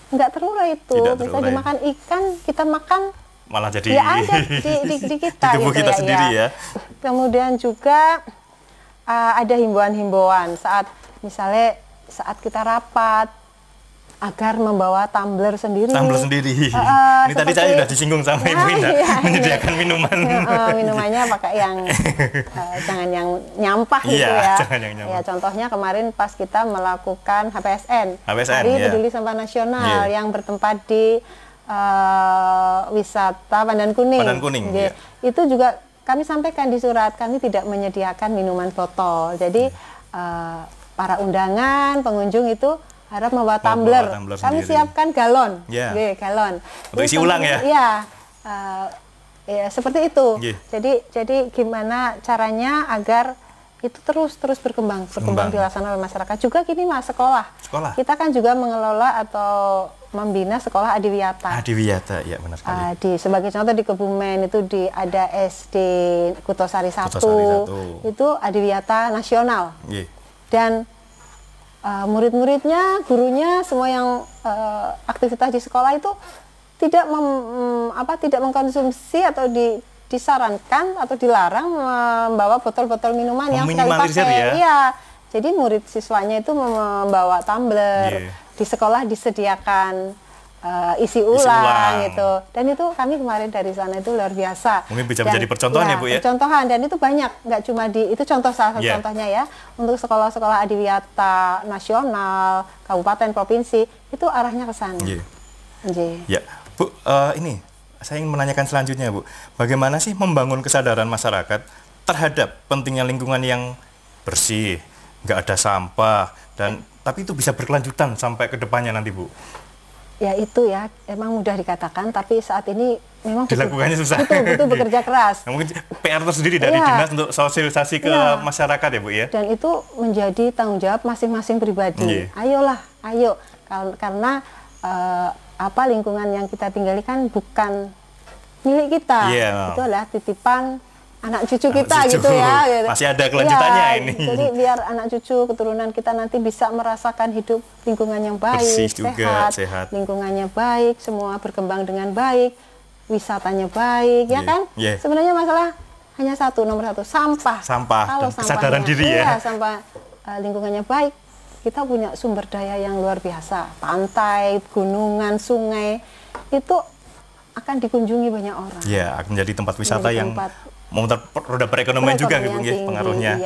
Nggak terurai itu. Bisa dimakan ikan, kita makan malah jadi ya ada di kita, di tubuh gitu kita sendiri ya. Kemudian juga ada himbauan-himbauan misalnya saat kita rapat agar membawa tumbler sendiri. Tumbler sendiri. Ini tadi saya sudah disinggung sama Ibu Indah, menyediakan minuman. Minumannya pakai yang jangan yang nyampah gitu ya. Jangan yang nyampah. Ya, contohnya kemarin pas kita melakukan HPSN, Hari Peduli Sampah Nasional yang bertempat di wisata Pandan Kuning. Pandan Kuning. Itu juga kami sampaikan di surat, kami tidak menyediakan minuman botol. Jadi para undangan, pengunjung itu harap membawa tumbler. Kami siapkan galon, galon. Untuk isi ulang ya? Iya, ya seperti itu. Jadi gimana caranya agar itu terus berkembang dilaksanakan oleh masyarakat. Juga gini Mas, sekolah. Kita kan juga mengelola atau membina sekolah Adiwiyata. Adiwiyata, ya benar sekali. Sebagai contoh di Kebumen itu ada SD Kutosari 1, itu Adiwiyata nasional. Dan murid-muridnya, gurunya, semua yang aktivitas di sekolah itu tidak mengkonsumsi atau disarankan atau dilarang membawa botol-botol minuman yang sekali pakai. Iya. Jadi murid siswanya itu membawa tumbler. Di sekolah disediakan isi ulang gitu. Dan itu kami kemarin dari sana itu luar biasa. Mungkin bisa menjadi percontohan ya Bu ya? Percontohan, dan itu banyak, nggak cuma itu contoh salah satu contohnya ya. Untuk sekolah-sekolah Adiwiyata nasional, kabupaten, provinsi, itu arahnya ke sana. Ya, Bu, ini saya ingin menanyakan selanjutnya Bu. Bagaimana sih membangun kesadaran masyarakat terhadap pentingnya lingkungan yang bersih, nggak ada sampah, tapi itu bisa berkelanjutan sampai ke depannya nanti Bu? Ya itu ya, emang mudah dikatakan, tapi saat ini memang dilakukannya susah. Butuh bekerja keras. Mungkin PR tersendiri dari dinas untuk sosialisasi ke masyarakat ya Bu ya. Dan itu menjadi tanggung jawab masing-masing pribadi. Ayolah, karena lingkungan yang kita tinggali kan bukan milik kita. Itu adalah titipan anak cucu kita gitu ya. Masih ada kelanjutannya ini. Jadi biar anak cucu keturunan kita nanti bisa merasakan hidup lingkungan yang baik, sehat, lingkungannya baik, semua berkembang dengan baik, wisatanya baik, ya kan? Sebenarnya masalah hanya nomor satu, sampah. Kalau kesadaran diri ya. Sampah lingkungannya baik, kita punya sumber daya yang luar biasa. Pantai, gunungan, sungai, itu akan dikunjungi banyak orang. Ya, akan menjadi tempat wisata yang memutar roda perekonomian juga gitu pengaruhnya.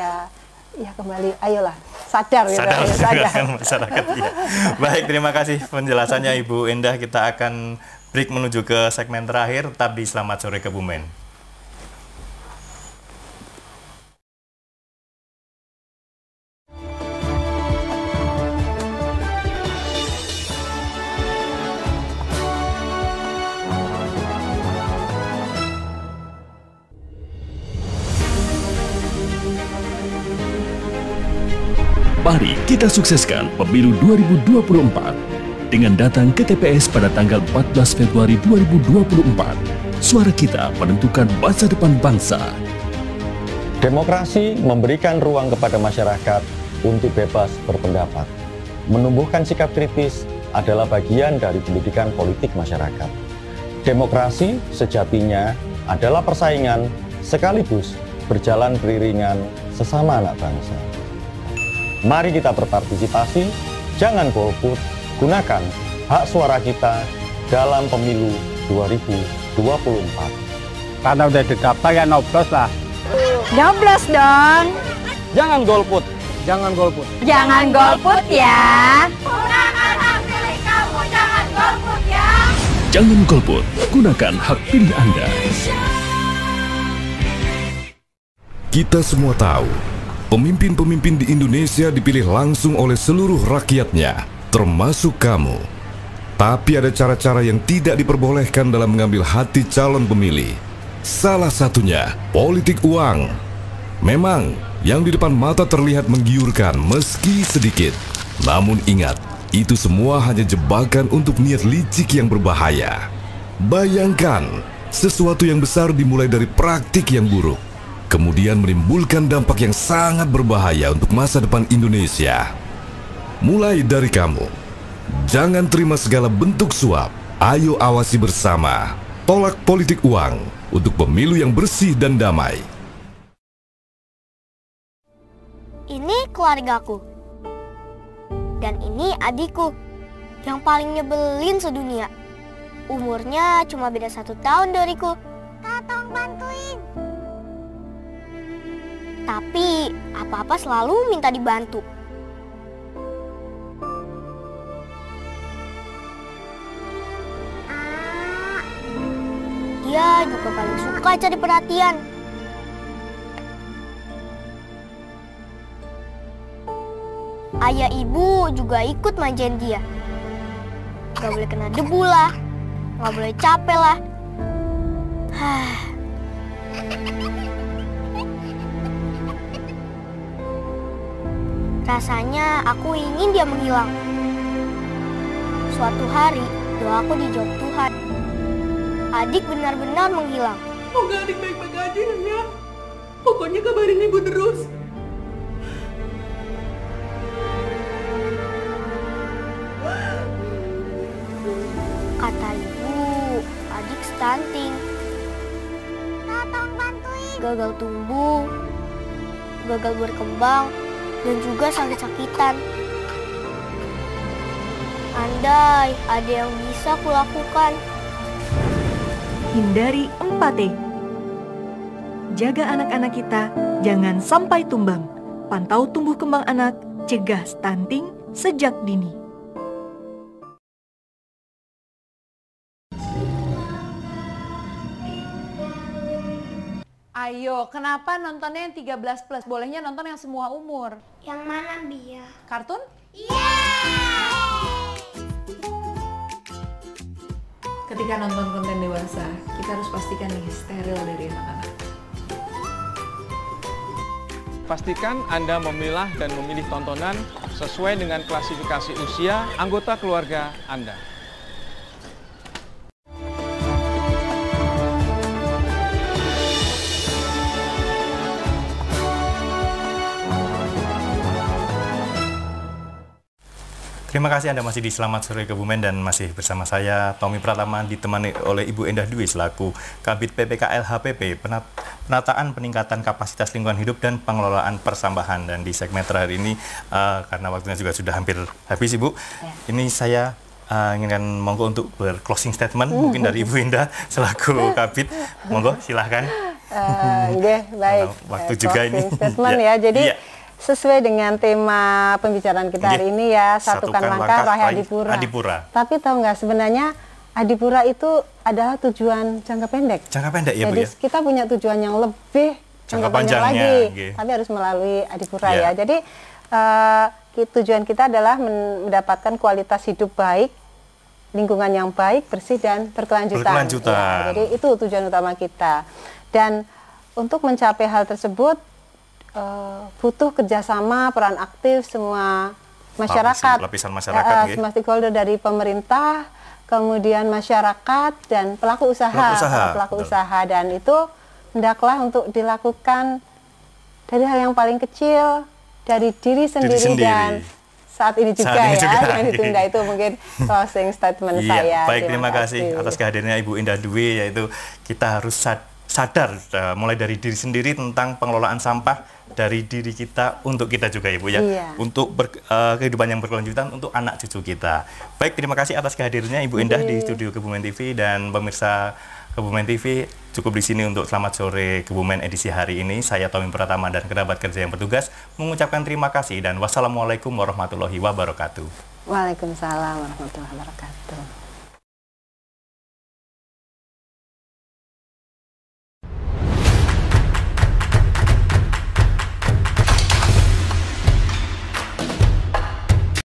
Iya, kembali ayolah sadar masyarakat. Ya. Baik, terima kasih penjelasannya Ibu Endah. Kita akan break menuju ke segmen terakhir. Tetap di Selamat Sore Kebumen. Mari kita sukseskan pemilu 2024 dengan datang ke TPS pada tanggal 14 Februari 2024. Suara kita menentukan masa depan bangsa. Demokrasi memberikan ruang kepada masyarakat untuk bebas berpendapat. Menumbuhkan sikap kritis adalah bagian dari pendidikan politik masyarakat. Demokrasi sejatinya adalah persaingan sekaligus berjalan beriringan sesama anak bangsa. Mari kita berpartisipasi, jangan golput, gunakan hak suara kita dalam pemilu 2024. Karena udah didaftar ya nyoblos lah. Nyoblos dong. Jangan golput, jangan golput. Jangan golput ya. Gunakan hak pilih kamu, jangan golput ya. Jangan golput, gunakan hak pilih Anda. Kita semua tahu, pemimpin-pemimpin di Indonesia dipilih langsung oleh seluruh rakyatnya, termasuk kamu. Tapi ada cara-cara yang tidak diperbolehkan dalam mengambil hati calon pemilih. Salah satunya, politik uang. Memang, yang di depan mata terlihat menggiurkan meski sedikit. Namun ingat, itu semua hanya jebakan untuk niat licik yang berbahaya. Bayangkan, Sesuatu yang besar dimulai dari praktik yang buruk, kemudian menimbulkan dampak yang sangat berbahaya untuk masa depan Indonesia. Mulai dari kamu, jangan terima segala bentuk suap. Ayo awasi bersama. Tolak politik uang untuk pemilu yang bersih dan damai. Ini keluargaku. Dan ini adikku, yang paling nyebelin sedunia. Umurnya cuma beda 1 tahun dariku. Kak, tolong bantuin. Tapi apa-apa selalu minta dibantu. Dia juga paling suka cari perhatian. Ayah ibu juga ikut manjain dia. Gak boleh kena debu lah, gak boleh capek lah. Rasanya aku ingin dia menghilang. Suatu hari doaku dijawab Tuhan. Adik benar-benar menghilang. Semoga adik baik-baik aja ya. Pokoknya kabarin ibu terus. Kata ibu, adik stunting. Tolong bantuin. Gagal tumbuh, gagal berkembang, dan juga sakit-sakitan. Andai ada yang bisa kulakukan. Hindari 4T. Jaga anak-anak kita, jangan sampai tumbang. Pantau tumbuh kembang anak, cegah stunting sejak dini. Ayo, kenapa nontonnya yang 13+? Bolehnya nonton yang semua umur. Yang mana, Bia? Kartun? Ketika nonton konten dewasa, kita harus pastikan nih steril dari anak-anak. Pastikan Anda memilah dan memilih tontonan sesuai dengan klasifikasi usia anggota keluarga Anda. Terima kasih Anda masih di Selamat Sore Kebumen dan masih bersama saya Tommy Pratama ditemani oleh Ibu Endah Dwi selaku Kabid PPK LHPP Penataan Peningkatan Kapasitas Lingkungan Hidup dan Pengelolaan Persambahan. Dan di segmen terakhir ini karena waktunya juga sudah hampir habis Ibu, ini saya inginkan monggo untuk closing statement mungkin dari Ibu Endah selaku Kabid. Monggo silahkan. Baik. Waktu juga ini. Statement ya. Jadi sesuai dengan tema pembicaraan kita hari ini ya, satukan langkah raih Adipura. Tapi tahu nggak sebenarnya Adipura itu adalah tujuan jangka pendek. Jangka pendek ya Bu ya. Jadi kita punya tujuan yang lebih jangka panjang lagi, tapi harus melalui Adipura ya. Jadi tujuan kita adalah mendapatkan kualitas hidup baik, lingkungan yang baik, bersih dan berkelanjutan. Ya, jadi itu tujuan utama kita. Dan untuk mencapai hal tersebut butuh kerjasama, peran aktif semua masyarakat, lapisan masyarakat, semua stakeholder dari pemerintah, kemudian masyarakat dan pelaku usaha, dan itu hendaklah untuk dilakukan dari hal yang paling kecil, dari diri sendiri. Dan saat ini juga yang ditunda itu mungkin closing statement saya. Baik, terima kasih atas kehadirannya Ibu Endah Dwi, yaitu kita harus sadar mulai dari diri sendiri tentang pengelolaan sampah dari diri kita untuk kita juga Ibu ya, untuk kehidupan yang berkelanjutan untuk anak cucu kita. Baik, terima kasih atas kehadirannya Ibu Endah di studio Kebumen TV dan pemirsa Kebumen TV. Cukup di sini untuk Selamat Sore Kebumen edisi hari ini. Saya Tommy Pratama dan kerabat kerja yang bertugas mengucapkan terima kasih dan wassalamualaikum warahmatullahi wabarakatuh. Waalaikumsalam warahmatullahi wabarakatuh.